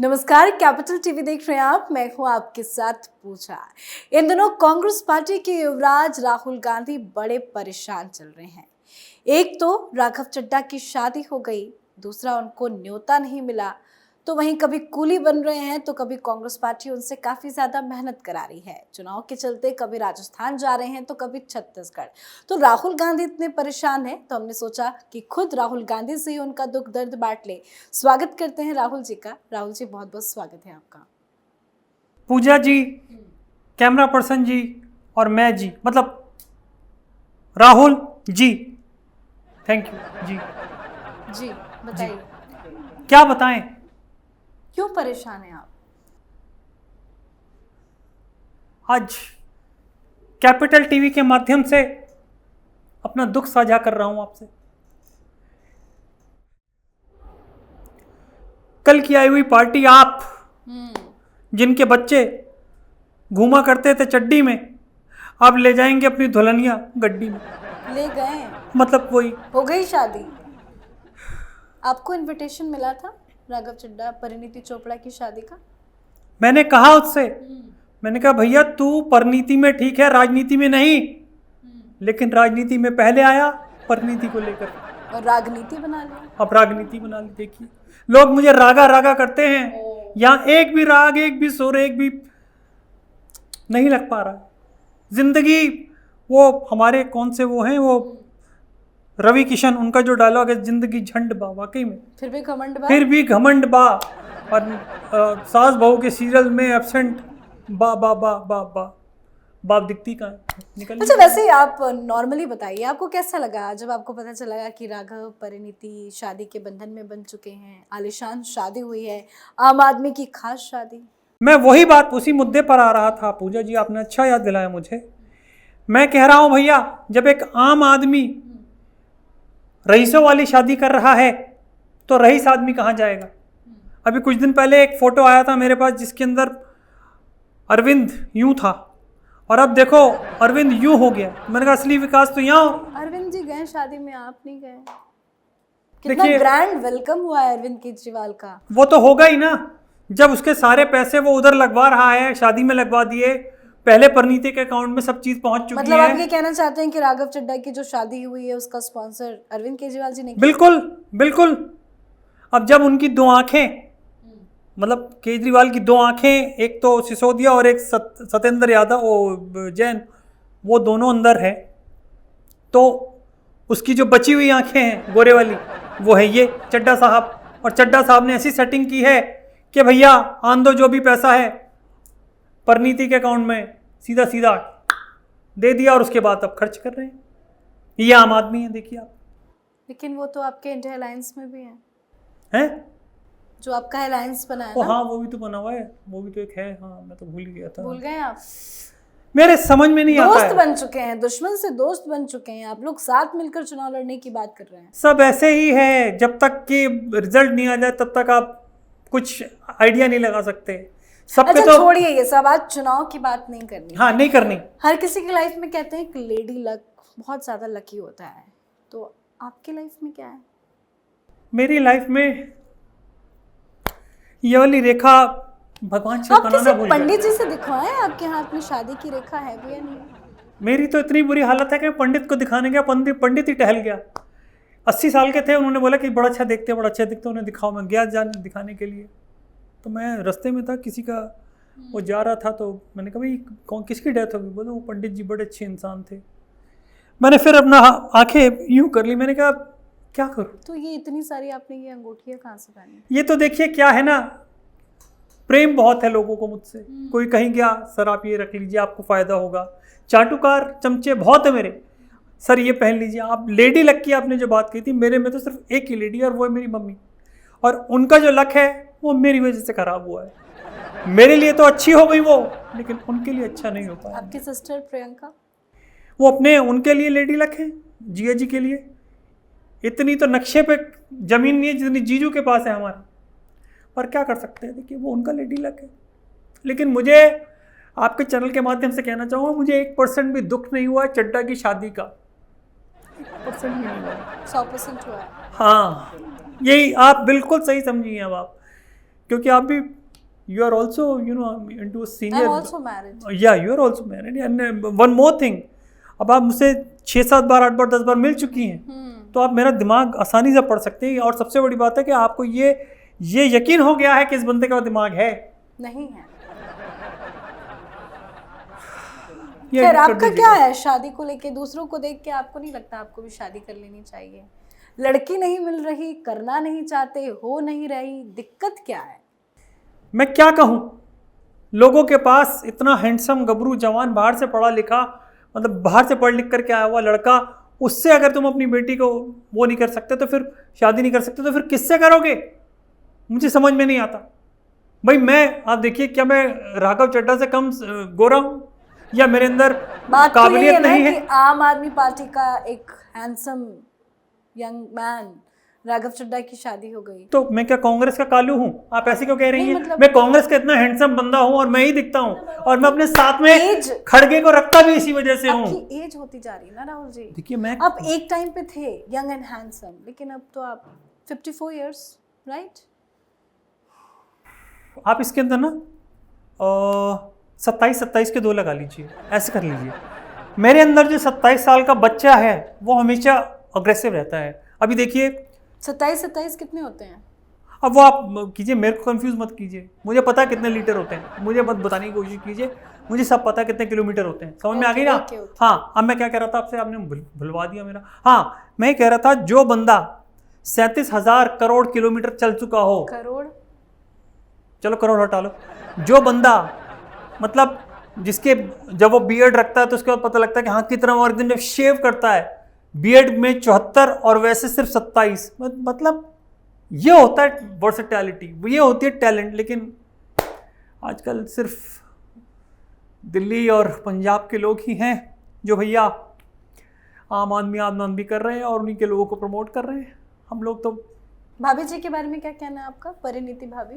नमस्कार, capital TV देख रहे हैं आप। मैं हूं आपके साथ पूजा। इन दिनों कांग्रेस पार्टी के युवराज राहुल गांधी बड़े परेशान चल रहे हैं। एक तो राघव चड्ढा की शादी हो गई, दूसरा उनको न्योता नहीं मिला, तो वहीं कभी कूली बन रहे हैं तो कभी कांग्रेस पार्टी उनसे काफी ज्यादा मेहनत करा रही है। चुनाव के चलते कभी राजस्थान जा रहे हैं तो कभी छत्तीसगढ़। तो राहुल गांधी इतने परेशान हैं तो हमने सोचा कि खुद राहुल गांधी से ही उनका दुख दर्द बांट ले। स्वागत करते हैं राहुल जी का। राहुल जी, बहुत बहुत स्वागत है आपका। पूजा जी, कैमरा पर्सन जी और मैं जी, मतलब राहुल जी, थैंक यू जी। जी बताइए, क्या बताएं, क्यों परेशान हैं आप? आज कैपिटल टीवी के माध्यम से अपना दुख साझा कर रहा हूं आपसे। कल की आई हुई पार्टी आप, जिनके बच्चे घूमा करते थे चड्डी में, अब ले जाएंगे अपनी दुल्हनिया गड्डी में। ले गए? मतलब वही हो गई शादी? आपको इनविटेशन मिला था राघव चड्ढा परिणीति चोपड़ा की शादी का? मैंने कहा उससे, मैंने कहा भैया तू परिणीति में ठीक है, राजनीति में नहीं। लेकिन राजनीति में पहले आया परिणीति को लेकर, और राजनीति बना लिया। अब राजनीति बना ली। देखिए लोग मुझे रागा रागा करते हैं, यहाँ एक भी राग, एक भी सुर, एक भी नहीं लग पा रहा। जिंदगी, वो हमारे कौन से वो हैं, वो रवि किशन, उनका जो डायलॉग है, जिंदगी झंड बा, वाकई में फिर भी घमंड बा। फिर भी घमंड बा। और सास बहू के सीरियल में एब्सेंट बा बा बा बा बा बाप दिखती का निकल। अच्छा, वैसे ही आप नॉर्मली बताइए, आपको कैसा लगा जब आपको पता चला कि राघव परिणीति शादी के बंधन में बन चुके हैं? आलिशान शादी हुई है, आम आदमी की खास शादी। मैं वही बात, उसी मुद्दे पर आ रहा था पूजा जी, आपने अच्छा याद दिलाया मुझे। मैं कह रहा हूं भैया, जब एक आम आदमी रईसों वाली शादी कर रहा है तो रईस आदमी कहाँ जाएगा? अभी कुछ दिन पहले एक फोटो आया था मेरे पास जिसके अंदर अरविंद यूं था, और अब देखो अरविंद यूं हो गया। मैंने कहा असली विकास तो यहाँ हो। अरविंद जी गए शादी में, आप नहीं गए? कितना ग्रैंड वेलकम हुआ है अरविंद केजरीवाल का। वो तो होगा ही ना, जब उसके सारे पैसे वो उधर लगवा रहा है, शादी में लगवा दिए, पहले परिणीति के अकाउंट में सब चीज पहुंच चुकी है। मतलब आप ये कहना चाहते हैं कि राघव चड्ढा की जो शादी हुई है उसका स्पॉन्सर अरविंद केजरीवाल जी ने किया? बिल्कुल बिल्कुल। अब जब उनकी दो आंखें, मतलब केजरीवाल की दो आंखें, एक तो सिसोदिया और एक सत्येंद्र यादव, वो जैन, वो दोनों अंदर है, तो उसकी जो बची हुई आंखें हैं गोरे वाली, वो है ये चड्ढा साहब। और चड्ढा साहब ने ऐसी सेटिंग की है कि भैया आन दो, जो भी पैसा है परिणीति के अकाउंट में सीधा सीधा दे दिया, और उसके बाद अब खर्च कर रहे हैं। ये आम आदमी है, देखिए आप। लेकिन वो तो आपके इंडिया अलायंस में भी है, हैं? जो आपका अलायंस बना है ओ ना? हाँ, वो भी तो बना हुआ है, वो भी तो एक है। हाँ, मैं तो भूल गया था। भूल गए आप? मेरे समझ में नहीं आता है। दोस्त बन चुके हैं, दुश्मन से दोस्त बन चुके हैं आप लोग, साथ मिलकर चुनाव लड़ने की बात कर रहे हैं। सब ऐसे ही है, जब तक कि रिजल्ट नहीं आ जाए तब तक आप कुछ आइडिया नहीं लगा सकते। सब पे अच्छा तो छोड़िए ये सब, आज चुनाव की बात नहीं करनी। हाँ, नहीं करनी। हर किसी की लाइफ में कहते हैं कि लेडी लक बहुत ज्यादा लकी होता है, तो आपकी लाइफ में क्या है? मेरी लाइफ में ये वाली रेखा भगवान से आप बनाना किसी भूल पंडित गए। जी से दिखवाएं, आपके हाथ में शादी की रेखा है भी या नहीं? मेरी तो इतनी बुरी हालत है कि पंडित को दिखाने गया, पंडित ही टहल गया। 80 साल के थे, उन्होंने बोला कि बड़ा अच्छा देखते, बड़ा अच्छा दिखते, उन्हें दिखाओ। मैं गया जाने दिखाने के लिए, तो मैं रास्ते में था, किसी का वो जा रहा था, तो मैंने कहा भाई कौन, किसकी डेथ होगी? बोले वो पंडित जी बड़े अच्छे इंसान थे। मैंने फिर अपना आंखें यूं कर ली, मैंने कहा क्या करूं? तो ये इतनी सारी आपने ये अंगूठियां कहाँ से पहनी? ये तो देखिए क्या है ना, प्रेम बहुत है लोगों को मुझसे। कोई कहीं गया, सर आप ये रख लीजिए, आपको फायदा होगा। चाटुकार चमचे बहुत है मेरे, सर ये पहन लीजिए आप। लेडी लक की आपने जो बात की थी, मेरे में तो सिर्फ एक ही लेडी, और वो है मेरी मम्मी। और उनका जो लक है वो मेरी वजह से खराब हुआ है। मेरे लिए तो अच्छी हो गई वो, लेकिन उनके लिए अच्छा नहीं हो पाया। आपकी सिस्टर प्रियंका, वो अपने, उनके लिए लेडी लक है, जिया जी के लिए। इतनी तो नक्शे पे जमीन नहीं है जितनी जीजू के पास है हमारा, पर क्या कर सकते हैं, देखिए वो उनका लेडी लक है। लेकिन मुझे आपके चैनल के माध्यम से कहना चाहूँगा, मुझे 1% भी दुख नहीं हुआ चड्ढा की शादी का, 1% भी नहीं हुआ। 100% हुआ है। हाँ, यही आप बिल्कुल सही समझिए। अब आप क्योंकि आप भी you are also you know into senior, I'm also married. या you are also married. And one more thing, अब आप मुझसे 6-7 बार 8 बार 10 बार मिल चुकी हैं, तो आप मेरा दिमाग आसानी से पढ़ सकते हैं। और सबसे बड़ी बात है कि आपको ये यकीन हो गया है कि इस बंदे का दिमाग है। नहीं है। ये खैर edit कर आपका दीजिएगा। क्या है शादी को लेके? दूसरों को देख के आपको नहीं लगता आपको भी शादी कर लेनी चाहिए? लड़की नहीं मिल रही, करना नहीं चाहते, हो नहीं रही, दिक्कत क्या है? मैं क्या कहूँ, लोगों के पास इतना हैंडसम गबरू जवान, बाहर से पढ़ा लिखा, मतलब बाहर से पढ़ लिख करके आया हुआ लड़का, उससे अगर तुम अपनी बेटी को वो नहीं कर सकते तो फिर शादी नहीं कर सकते तो फिर किससे करोगे? मुझे समझ में नहीं आता भाई। मैं, आप देखिए, क्या मैं राघव चड्ढा से कम गोरा हूँ या मेरे अंदर बात तो यही काबिलियत है ना नहीं कि है? आम आदमी पार्टी का एक handsome young man Raghav Chadha की शादी हो गई। तो मैं क्या कांग्रेस का कालू हूँ? आप ऐसे क्यों कह रही नहीं, हैं? मतलब- मैं कांग्रेस का इतना हैंडसम बंदा हूँ और मैं ही दिखता हूँ, और मैं अपने साथ में Age- खड़गे को रखता भी इसी वजह से हूँ। आपकी एज होती जा रही है ना राहुल जी। देखिए मैं, आप एक टाइम पे थे यंग एंड हैंडसम, लेकिन अब तो आप 54 इयर्स, राइट? आप इसके अंदर ना 27 के 2 लगा लीजिए, ऐसे कर लीजिए। मेरे अंदर जो 27 साल का बच्चा है वो हमेशा अग्रेसिव रहता है। अभी देखिए, 27 कितने होते हैं? अब वो आप कीजिए, मेरे को कंफ्यूज मत कीजिए। मुझे पता है कितने लीटर होते हैं, मुझे मत बताने की कोशिश कीजिए। मुझे सब पता है कितने किलोमीटर होते हैं। समझ में आ गई ना? Okay. हाँ, अब मैं क्या कह रहा था आपसे, आपने भुलवा दिया मेरा। हाँ, मैं कह रहा था, जो बंदा 37,000 करोड़ किलोमीटर चल चुका हो, करोड़? चलो करोड़ हटा लो, जो बंदा, मतलब जिसके जब वो बियर्ड रखता है तो उसके बाद पता लगता है कि हाँ कितना, और दिन जब शेव करता है बियर्ड में 74 और वैसे सिर्फ 27, मतलब ये होता है वर्सेटैलिटी, ये होती है टैलेंट। लेकिन आजकल सिर्फ दिल्ली और पंजाब के लोग ही हैं जो भैया आम आदमी कर रहे हैं और उन्हीं के लोगों को प्रमोट कर रहे हैं। हम लोग तो, भाभी जी के बारे में क्या कहना है आपका? परिणीति भाभी?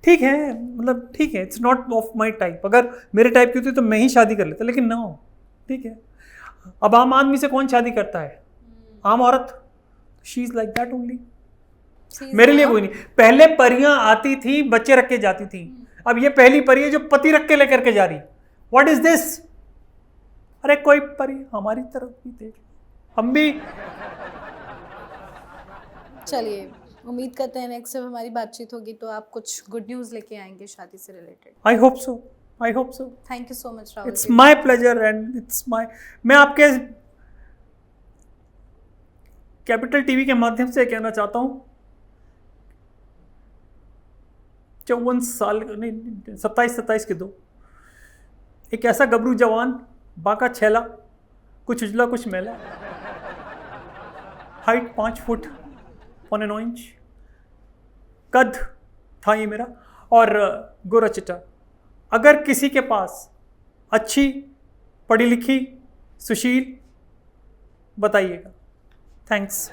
ठीक है, मतलब ठीक है, it's not of my type. अगर मेरे टाइप की होती तो मैं ही शादी कर लेता, लेकिन ना हो, ठीक है। अब आम आदमी से कौन शादी करता है? आम औरत, she is like that only. मेरे लिए कोई नहीं। पहले परियां आती थी, बच्चे रख के जाती थी, अब ये पहली परी है जो पति रख के लेकर के जा रही। What is this? अरे कोई परी हमारी तरफ भी देख, हम भी। चलिए, उम्मीद करते हैं नेक्स्ट जब हमारी बातचीत होगी तो आप कुछ गुड न्यूज़ लेके आएंगे शादी से related. I hope so, I hope so. Thank you so much Rahul it's ji. My pleasure and it's my, मैं आपके कैपिटल टीवी के माध्यम से कहना चाहता हूँ, 54 साल नहीं, 27 के 2, एक ऐसा गबरू जवान, बांका छैला, कुछ उजला कुछ मैला, हाइट 5 फुट 1.9 इंच, कद था ये मेरा, और गोरा चिट्टा। अगर किसी के पास अच्छी पढ़ी लिखी सुशील, बताइएगा। थैंक्स।